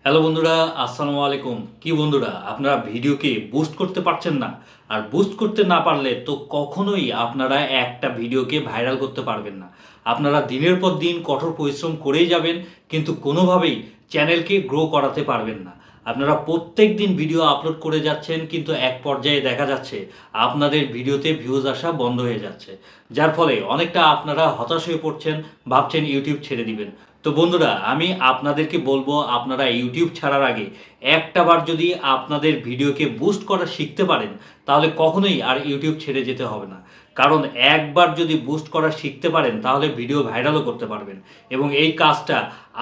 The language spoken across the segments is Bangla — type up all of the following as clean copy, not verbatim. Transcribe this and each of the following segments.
হ্যালো বন্ধুরা, আসসালামু আলাইকুম। কি বন্ধুরা, আপনারা ভিডিওকে বুস্ট করতে পারছেন না? আর বুস্ট করতে না পারলে তো কখনোই আপনারা একটা ভিডিওকে ভাইরাল করতে পারবেন না। আপনারা দিনের পর দিন কঠোর পরিশ্রম করেই যাবেন, কিন্তু কোনোভাবেই চ্যানেলকে গ্রো করাতে পারবেন না। আপনারা প্রত্যেক দিন ভিডিও আপলোড করে যাচ্ছেন, কিন্তু এক পর্যায়ে দেখা যাচ্ছে আপনাদের ভিডিওতে ভিউজ আসা বন্ধ হয়ে যাচ্ছে। যার ফলে অনেকটা আপনারা হতাশ হয়ে পড়ছেন, ভাবছেন ইউটিউব ছেড়ে দিবেন। তো বন্ধুরা, আমি আপনাদেরকে বলবো, আপনারা ইউটিউব ছাড়ার আগে একটাবার যদি আপনাদের ভিডিওকে বুস্ট করা শিখতে পারেন, তাহলে কখনোই আর ইউটিউব ছেড়ে যেতে হবে না। কারণ একবার যদি বুস্ট করা শিখতে পারেন, তাহলে ভিডিও ভাইরালও করতে পারবেন। এবং এই কাজটা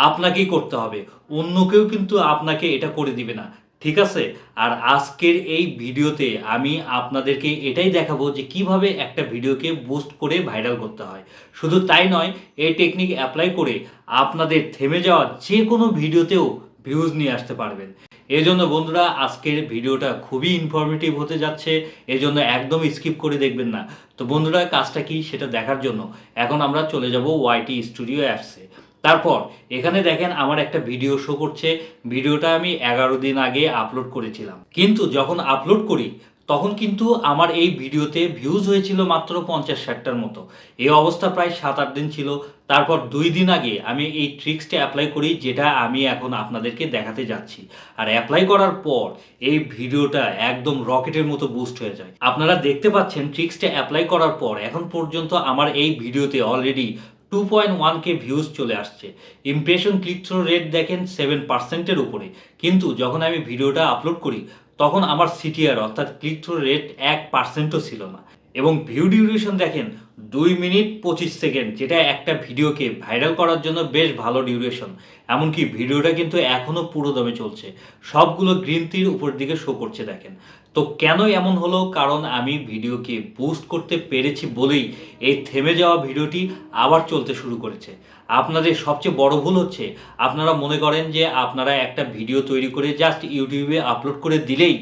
আপনাকেই করতে হবে, অন্য কেউ কিন্তু আপনাকে এটা করে দিবে না। ঠিক আছে? আর আজকের এই ভিডিওতে আমি আপনাদেরকে এটাই দেখাবো যে কিভাবে একটা ভিডিওকে বুস্ট করে ভাইরাল করতে হয়। শুধু তাই নয়, এই টেকনিক অ্যাপ্লাই করে আপনাদের থেমে যাওয়া যে কোনো ভিডিওতেও ভিউজ নিয়ে আসতে পারবেন। এজন্য বন্ধুরা, আজকের ভিডিওটা খুবই ইনফরমেটিভ হতে যাচ্ছে, এজন্য একদম স্কিপ করে দেখবেন না। তো বন্ধুরা, কাজটা কি সেটা দেখার জন্য এখন আমরা চলে যাব ওয়াইটি স্টুডিও অ্যাপসে। তারপর এখানে দেখেন আমার একটা ভিডিও শো করছে। ভিডিওটা আমি 11 দিন আগে আপলোড করেছিলাম, কিন্তু যখন আপলোড করি তখন কিন্তু আমার এই ভিডিওতে ভিউজ হয়েছিল মাত্র 50-60টার মতো। এই অবস্থা প্রায় 7-8 দিন ছিল। তারপর 2 দিন আগে আমি এই ট্রিক্সটা অ্যাপ্লাই করি, যেটা আমি এখন আপনাদেরকে দেখাতে যাচ্ছি। আর অ্যাপ্লাই করার পর এই ভিডিওটা একদম রকেটের মতো বুস্ট হয়ে যায়। আপনারা দেখতে পাচ্ছেন ট্রিক্সটা অ্যাপ্লাই করার পর এখন পর্যন্ত আমার এই ভিডিওতে অলরেডি 2.1K ভিউজ চলে আসছে। ইমপ্রেশন ক্লিক থ্রু রেট দেখেন 7%-এর উপরে। কিন্তু যখন আমি ভিডিওটা আপলোড করি তখন আমার সিটিআর অর্থাৎ ক্লিক থ্রু রেট 1%ও ছিল না। এবং ভিউ ডিউরেশন দেখেন 2 মিনিট 25 সেকেন্ড, যেটা একটা ভিডিওকে ভাইরাল করার জন্য বেশ ভালো ডিউরেশন। এমনকি ভিডিওটা কিন্তু এখনও পুরো দমে চলছে, সবগুলো গ্রিন তীর উপর দিকে শো করছে দেখেন। তো কেন এমন হলো? কারণ আমি ভিডিওকে বুস্ট করতে পেরেছি বলেই এই থেমে যাওয়া ভিডিওটি আবার চলতে শুরু করেছে। আপনাদের সবচেয়ে বড় ভুল হচ্ছে, আপনারা মনে করেন যে আপনারা একটা ভিডিও তৈরি করে জাস্ট ইউটিউবে আপলোড করে দিলেই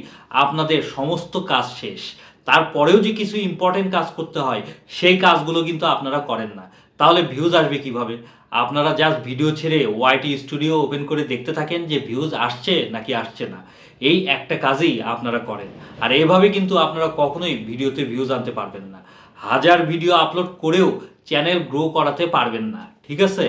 আপনাদের সমস্ত কাজ শেষ। তারপরেও যে কিছু ইম্পর্টেন্ট কাজ করতে হয়, সেই কাজগুলো কিন্তু আপনারা করেন না। তাহলে ভিউজ আসবে কিভাবে? আপনারা জাস্ট ভিডিও ছেড়ে ওয়াইটি স্টুডিও ওপেন করে দেখতে থাকেন যে ভিউজ আসছে নাকি আসছে না। এই একটা কাজই আপনারা করেন। আর এভাবে কিন্তু আপনারা কখনোই ভিডিওতে ভিউজ আনতে পারবেন না। হাজার ভিডিও আপলোড করেও চ্যানেল গ্রো করাতে পারবেন না। ঠিক আছে?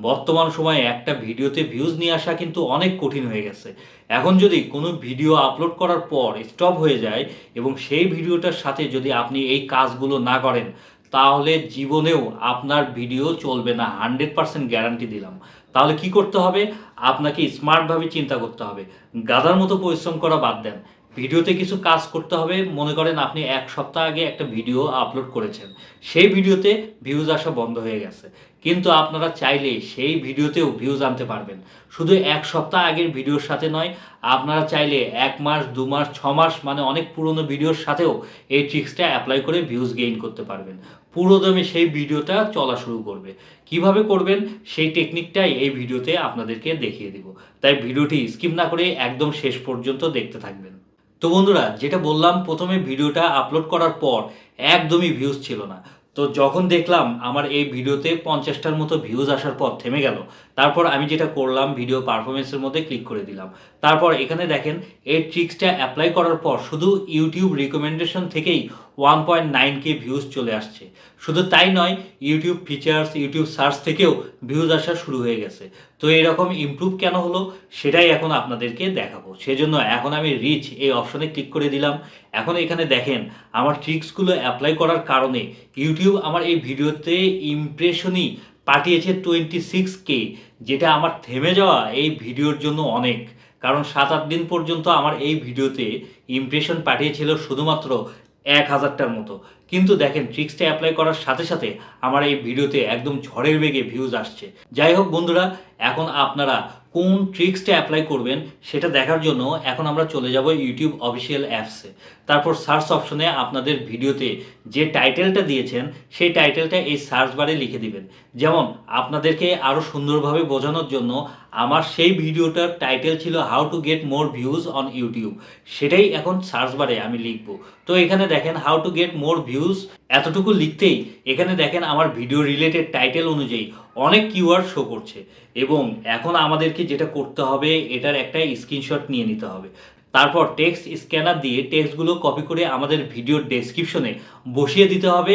বর্তমান সময়ে একটা ভিডিওতে ভিউজ নিয়ে আসা কিন্তু অনেক কঠিন হয়ে গেছে। এখন যদি কোনো ভিডিও আপলোড করার পর স্টপ হয়ে যায় এবং সেই ভিডিওটার সাথে যদি আপনি এই কাজগুলো না করেন, তাহলে জীবনেও আপনার ভিডিও চলবে না, 100% গ্যারান্টি দিলাম। তাহলে কি করতে হবে? আপনাকে স্মার্টভাবে চিন্তা করতে হবে। গাধার মতো পরিশ্রম করা বাদ দেন। ভিডিওতে কিছু কাজ করতে হবে। মনে করেন আপনি 1 সপ্তাহ আগে একটা ভিডিও আপলোড করেছেন, সেই ভিডিওতে ভিউজ আসা বন্ধ হয়ে গেছে, কিন্তু আপনারা চাইলে সেই ভিডিওতেও ভিউজ আনতে পারবেন। শুধু 1 সপ্তাহ আগের ভিডিওর সাথে নয়, আপনারা চাইলে 1 মাস, 2 মাস, 6 মাস মানে অনেক পুরনো ভিডিওর সাথেও এই ট্রিক্সটা অ্যাপ্লাই করে ভিউজ গেইন করতে পারবেন। পুরোদমে সেই ভিডিওটা চলা শুরু করবে। কিভাবে করবেন সেই টেকনিকটাই এই ভিডিওতে আপনাদেরকে দেখিয়ে দিব। তাই ভিডিওটি স্কিপ না করে একদম শেষ পর্যন্ত দেখতে থাকবেন। তো বন্ধুরা, যেটা বললাম, প্রথমে ভিডিওটা আপলোড করার পর একদমই ভিউজ ছিল না। তো যখন দেখলাম আমার এই ভিডিওতে 50টার মতো ভিউজ আসার পর থেমে গেল, তারপর আমি যেটা করলাম, ভিডিও পারফরমেন্সের মধ্যে ক্লিক করে দিলাম। তারপর এখানে দেখেন এই ট্রিক্সটা অ্যাপ্লাই করার পর শুধু ইউটিউব রিকমেন্ডেশন থেকেই 1.9K ভিউজ চলে আসছে। শুধু তাই নয়, ইউটিউব ফিচার্স, ইউটিউব সার্চ থেকেও ভিউজ আসা শুরু হয়ে গেছে। তো এরকম ইমপ্রুভ কেন হলো সেটাই এখন আপনাদেরকে দেখাবো। সেজন্য এখন আমি রিচ এই অপশনে ক্লিক করে দিলাম। এখন এখানে দেখেন আমার ট্রিক্সগুলো অ্যাপ্লাই করার কারণে ইউটিউব আমার এই ভিডিওতে ইমপ্রেশনই পাঠিয়েছে 26K, যেটা আমার থেমে যাওয়া এই ভিডিওর জন্য অনেক। কারণ 7-8 দিন পর্যন্ত আমার এই ভিডিওতে ইমপ্রেশন পাঠিয়েছিল শুধুমাত্র 1000টার মতো। কিন্তু দেখেন ট্রিক্সটা অ্যাপ্লাই করার সাথে সাথে আমার এই ভিডিওতে একদম ঝড়ের বেগে ভিউজ আসছে। যাই হোক বন্ধুরা, এখন আপনারা কোন ট্রিক্সটা অ্যাপ্লাই করবেন সেটা দেখার জন্য এখন আমরা চলে যাব ইউটিউব অফিসিয়াল অ্যাপসে। তারপর সার্চ অপশনে আপনাদের ভিডিওতে যে টাইটেলটা দিয়েছেন সেই টাইটেলটা এই সার্চ বারে লিখে দিবেন। যেমন আপনাদেরকে আরও সুন্দরভাবে বোঝানোর জন্য আমার সেই ভিডিওটার টাইটেল ছিল how to get more views on YouTube, সেটাই এখন সার্চ বারে আমি লিখব। তো এখানে দেখেন how to get more views এতটুকু লিখতেই এখানে দেখেন আমার ভিডিও রিলেটেড টাইটেল অনুযায়ী অনেক কিওয়ার্ড শো করছে। এবং এখন আমাদেরকে যেটা করতে হবে, এটার একটা স্ক্রিনশট নিয়ে নিতে হবে। তারপর টেক্সট স্ক্যানার দিয়ে টেক্সটগুলো কপি করে আমাদের ভিডিওর ডেসক্রিপশনে বসিয়ে দিতে হবে,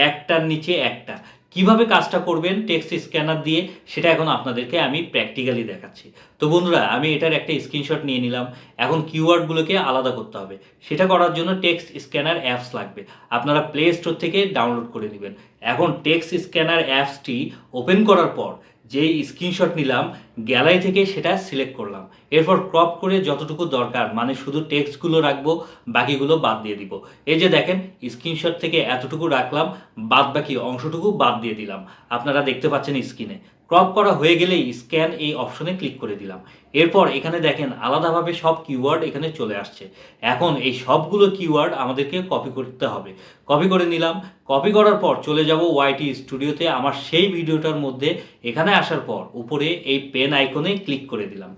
একটার নিচে একটা। কিভাবে কাজটা করবেন টেক্সট স্ক্যানার দিয়ে, সেটা এখন আপনাদেরকে আমি প্র্যাকটিক্যালি দেখাচ্ছি। তো বন্ধুরা, আমি এটার একটা স্ক্রিনশট নিয়ে নিলাম। এখন কিওয়ার্ডগুলোকে আলাদা করতে হবে। সেটা করার জন্য টেক্সট স্ক্যানার অ্যাপস লাগবে। আপনারা প্লে স্টোর থেকে ডাউনলোড করে নেবেন। এখন টেক্সট স্ক্যানার অ্যাপসটি ওপেন করার পর যেই স্ক্রিনশট নিলাম, গ্যালারি থেকে সেটা সিলেক্ট করলাম। এরপর ক্রপ করে যতটুকু দরকার, মানে শুধু টেক্সটগুলো রাখবো, বাকিগুলো বাদ দিয়ে দিব। এই যে দেখেন, স্ক্রিনশট থেকে এতটুকু রাখলাম, বাদ বাকি অংশটুকু বাদ দিয়ে দিলাম। আপনারা দেখতে পাচ্ছেন স্ক্রিনে। ক্রপ করা হয়ে গেলেই স্ক্যান এই অপশনে ক্লিক করে দিলাম। এরপর এখানে দেখেন আলাদাভাবে সব কিওয়ার্ড এখানে চলে আসছে। এখন এই সবগুলো কিওয়ার্ড আমাদেরকে কপি করতে হবে। কপি করে নিলাম। কপি করার পর চলে যাব ওয়াইটি স্টুডিওতে, আমার সেই ভিডিওটার মধ্যে। এখানে আসার পর উপরে এই পেন আইকনে ক্লিক করে দিলাম।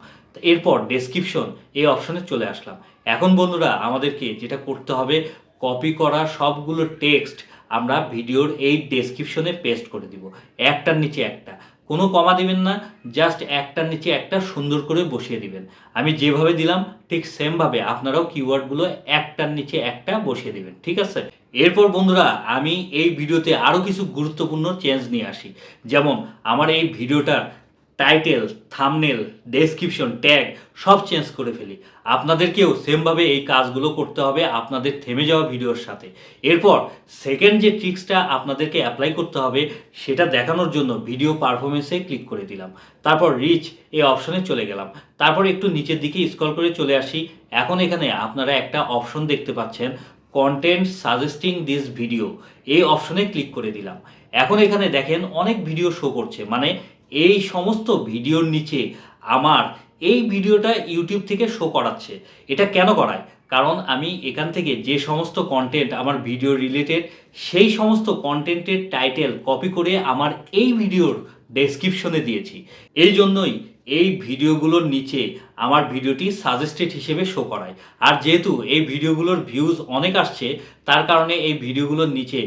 এরপর ডেসক্রিপশন এই অপশনে চলে আসলাম। এখন বন্ধুরা, আমাদেরকে যেটা করতে হবে, কপি করা সবগুলো টেক্সট আমরা ভিডিওর এই ডেসক্রিপশনে পেস্ট করে দিব, একটার নিচে একটা। কোনো কমা দিবেন না, জাস্ট একটার নিচে একটা সুন্দর করে বসিয়ে দিবেন। আমি যেভাবে দিলাম ঠিক সেমভাবে আপনারাও কিওয়ার্ডগুলো একটার নিচে একটা বসিয়ে দিবেন, ঠিক আছে? এরপর বন্ধুরা, আমি এই ভিডিওতে আরও কিছু গুরুত্বপূর্ণ চেঞ্জ নিয়ে আসি। যেমন আমার এই ভিডিওটার টাইটেল, থাম্বনেল, ডেসক্রিপশন, ট্যাগ সব চেঞ্জ করে ফেলি। আপনাদেরকেও সেমভাবে এই কাজগুলো করতে হবে আপনাদের থেমে যাওয়া ভিডিওর সাথে। এরপর সেকেন্ড যে ট্রিক্সটা আপনাদেরকে অ্যাপ্লাই করতে হবে, সেটা দেখানোর জন্য ভিডিও পারফরমেন্সে ক্লিক করে দিলাম। তারপর রিচ এই অপশনে চলে গেলাম। তারপর একটু নিচের দিকে স্ক্রল করে চলে আসি। এখন এখানে আপনারা একটা অপশন দেখতে পাচ্ছেন, কন্টেন্ট সাজেস্টিং দিস ভিডিও। এই অপশনে ক্লিক করে দিলাম। এখন এখানে দেখেন অনেক ভিডিও শো করছে, মানে এই সমস্ত ভিডিওর নিচে আমার এই ভিডিওটা ইউটিউব থেকে শো করাচ্ছে। এটা কেন করায়? কারণ আমি এখান থেকে যে সমস্ত কন্টেন্ট আমার ভিডিও রিলেটেড, সেই সমস্ত কন্টেন্টের টাইটেল কপি করে আমার এই ভিডিওর ডেসক্রিপশনে দিয়েছি। এই জন্যই এই ভিডিওগুলোর নিচে আমার ভিডিওটি সাজেস্টেড হিসেবে শো করায়। আর যেহেতু এই ভিডিওগুলোর ভিউজ অনেক আসছে, তার কারণে এই ভিডিওগুলোর নিচে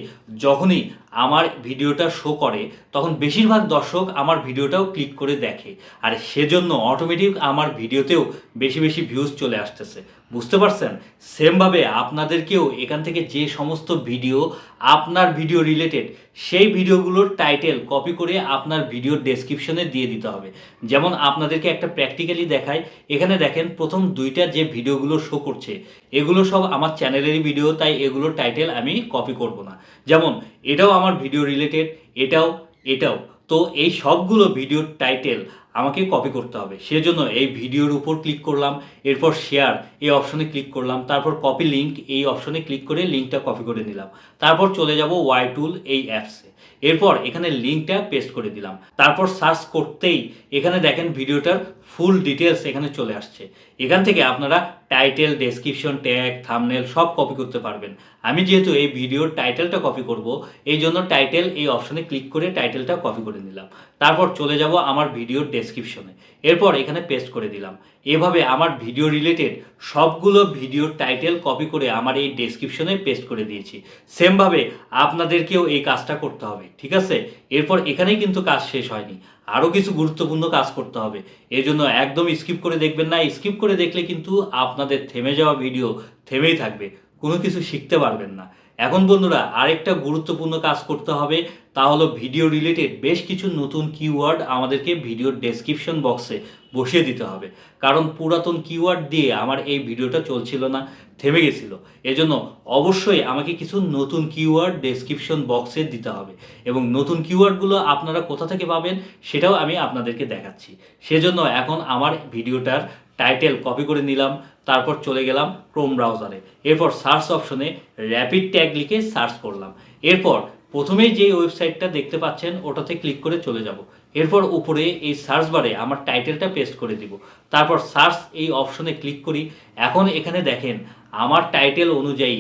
যখনই আমার ভিডিওটা শো করে, তখন বেশিরভাগ দর্শক আমার ভিডিওটাও ক্লিক করে দেখে। আর সেজন্য অটোমেটিক আমার ভিডিওতেও বেশি বেশি ভিউজ চলে আসতেছে। বুঝতে পারছেন? সেমভাবে আপনাদেরকেও এখান থেকে যে সমস্ত ভিডিও আপনার ভিডিও রিলেটেড, সেই ভিডিওগুলোর টাইটেল কপি করে আপনার ভিডিওর ডেসক্রিপশনে দিয়ে দিতে হবে। যেমন আপনাদেরকে একটা প্র্যাকটিক্যালি দেখায়। এখানে দেখেন প্রথম দুইটা যে ভিডিওগুলো শো করছে, এগুলো সব আমার চ্যানেলেরই ভিডিও, তাই এগুলোর টাইটেল আমি কপি করব না। যেমন এটাও আমার ভিডিও রিলেটেড, এটাও। তো এই সবগুলো ভিডিওর টাইটেল আমাকে কপি করতে হবে। সেজন্য এই ভিডিওর উপর ক্লিক করলাম, এরপর শেয়ার এই অপশনে ক্লিক করলাম, তারপর কপি লিঙ্ক এই অপশনে ক্লিক করে লিঙ্কটা কপি করে নিলাম। তারপর চলে যাব ওয়াই টুল এই অ্যাপসে। এরপর এখানে লিঙ্কটা পেস্ট করে দিলাম। তারপর সার্চ করতেই এখানে দেখেন ভিডিওটার ফুল ডিটেলস এখানে চলে আসছে। এখান থেকে আপনারা টাইটেল, ডেসক্রিপশন, ট্যাগ, থাম্বনেল সব কপি করতে পারবেন। আমি যেহেতু এই ভিডিওর টাইটেলটা কপি করব, এই জন্য টাইটেল এই অপশনে ক্লিক করে টাইটেলটা কপি করে নিলাম। তারপর চলে যাব আমার ভিডিওর ডেসক্রিপশনে। এরপর এখানে পেস্ট করে দিলাম। এভাবে আমার ভিডিও রিলেটেড সবগুলো ভিডিওর টাইটেল কপি করে আমার এই ডেসক্রিপশনে পেস্ট করে দিয়েছি। সেমভাবে আপনাদেরকেও এই কাজটা করতে হবে, ঠিক আছে? এরপর এখানেই কিন্তু কাজ শেষ হয়নি, আরও কিছু গুরুত্বপূর্ণ কাজ করতে হবে। এই জন্য একদম স্কিপ করে দেখবেন না। স্কিপ করে দেখলে কিন্তু আপনাদের থেমে যাওয়া ভিডিও থেমেই থাকবে, কোনো কিছু শিখতে পারবেন না। এখন বন্ধুরা, আরেকটা গুরুত্বপূর্ণ কাজ করতে হবে, তা হলো ভিডিও রিলেটেড বেশ কিছু নতুন কিওয়ার্ড আমাদেরকে ভিডিওর ডেসক্রিপশন বক্সে বসিয়ে দিতে হবে। কারণ পুরাতন কিওয়ার্ড দিয়ে আমার এই ভিডিওটা চলছিল না, থেমে গেছিলো। এজন্য অবশ্যই আমাকে কিছু নতুন কিওয়ার্ড ডেসক্রিপশন বক্সে দিতে হবে। এবং নতুন কিওয়ার্ডগুলো আপনারা কোথা থেকে পাবেন সেটাও আমি আপনাদেরকে দেখাচ্ছি। সেজন্য এখন আমার ভিডিওটার টাইটেল কপি করে নিলাম, তারপর চলে গেলাম ক্রোম ব্রাউজারে। এরপর সার্চ অপশনে র্যাপিড ট্যাগ লিখে সার্চ করলাম। এরপর প্রথমেই যে ওয়েবসাইটটা দেখতে পাচ্ছেন ওটাতে ক্লিক করে চলে যাব। এরপর উপরে এই সার্চ বারে আমার টাইটেলটা পেস্ট করে দিব। তারপর সার্চ এই অপশনে ক্লিক করি। এখন এখানে দেখেন আমার টাইটেল অনুযায়ী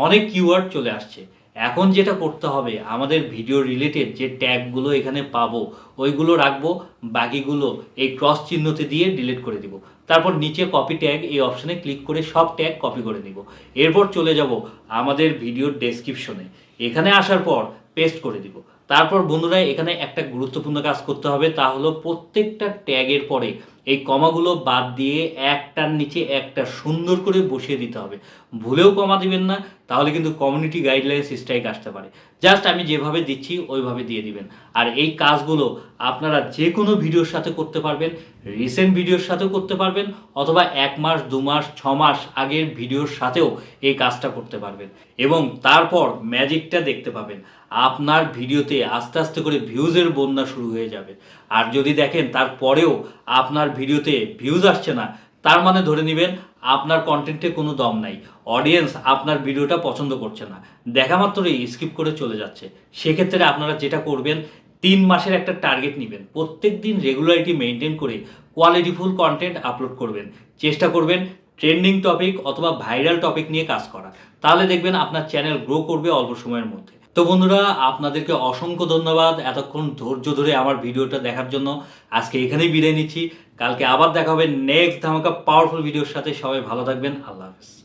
অনেক কিওয়ার্ড চলে আসছে। এখন যেটা করতে হবে, আমাদের ভিডিও রিলেটেড যে ট্যাগগুলো এখানে পাবো ওইগুলো রাখবো, বাকিগুলো এই ক্রস চিহ্নতে দিয়ে ডিলিট করে দিব। তারপর নিচে কপি ট্যাগ এই অপশনে ক্লিক করে সব ট্যাগ কপি করে নিব। এরপর চলে যাব আমাদের ভিডিওর ডেসক্রিপশনে। এখানে আসার পর পেস্ট করে দিব। তারপর বন্ধুরা এখানে একটা গুরুত্বপূর্ণ কাজ করতে হবে, তা হলো প্রত্যেকটা ট্যাগের পরে এই কমাগুলো বাদ দিয়ে একটার নিচে একটা সুন্দর করে বসিয়ে দিতে হবে। ভুলেও কমা দিবেন না, তাহলে কিন্তু কমিউনিটি গাইডলাইন্স স্ট্রাইক আসতে পারে। জাস্ট আমি যেভাবে দিচ্ছি ওইভাবে দিয়ে দিবেন। আর এই কাজগুলো আপনারা যে কোনো ভিডিওর সাথে করতে পারবেন, রিসেন্ট ভিডিওর সাথেও করতে পারবেন, অথবা 1 মাস 2 মাস 6 মাস আগের ভিডিওর সাথেও এই কাজটা করতে পারবেন। এবং তারপর ম্যাজিকটা দেখতে পাবেন, আপনার ভিডিওতে আস্তে আস্তে করে ভিউজের বন্যা শুরু হয়ে যাবে। আর যদি দেখেন তারপরেও আপনার ভিডিওতে ভিউজ আসছে না, তার মানে ধরে নেবেন আপনার কন্টেন্টে কোনো দম নাই, অডিয়েন্স আপনার ভিডিওটা পছন্দ করছে না, দেখা মাত্রই স্কিপ করে চলে যাচ্ছে। সেক্ষেত্রে আপনারা যেটা করবেন, 3 মাসের একটা টার্গেট নেবেন, প্রত্যেক দিন রেগুলারিটি মেনটেন করে কোয়ালিটিফুল কন্টেন্ট আপলোড করবেন। চেষ্টা করবেন ট্রেন্ডিং টপিক অথবা ভাইরাল টপিক নিয়ে কাজ করা, তাহলে দেখবেন আপনার চ্যানেল গ্রো করবে অল্প সময়ের মধ্যে। তো বন্ধুরা, আপনাদেরকে অসংখ্য ধন্যবাদ এতক্ষণ ধৈর্য ধরে আমার ভিডিওটা দেখার জন্য। আজকে এখানেই বিদায় নিচ্ছি, কালকে আবার দেখা হবে নেক্সট ধামাকা পাওয়ারফুল ভিডিওর সাথে। সবাই ভালো থাকবেন, আল্লাহ হাফেজ।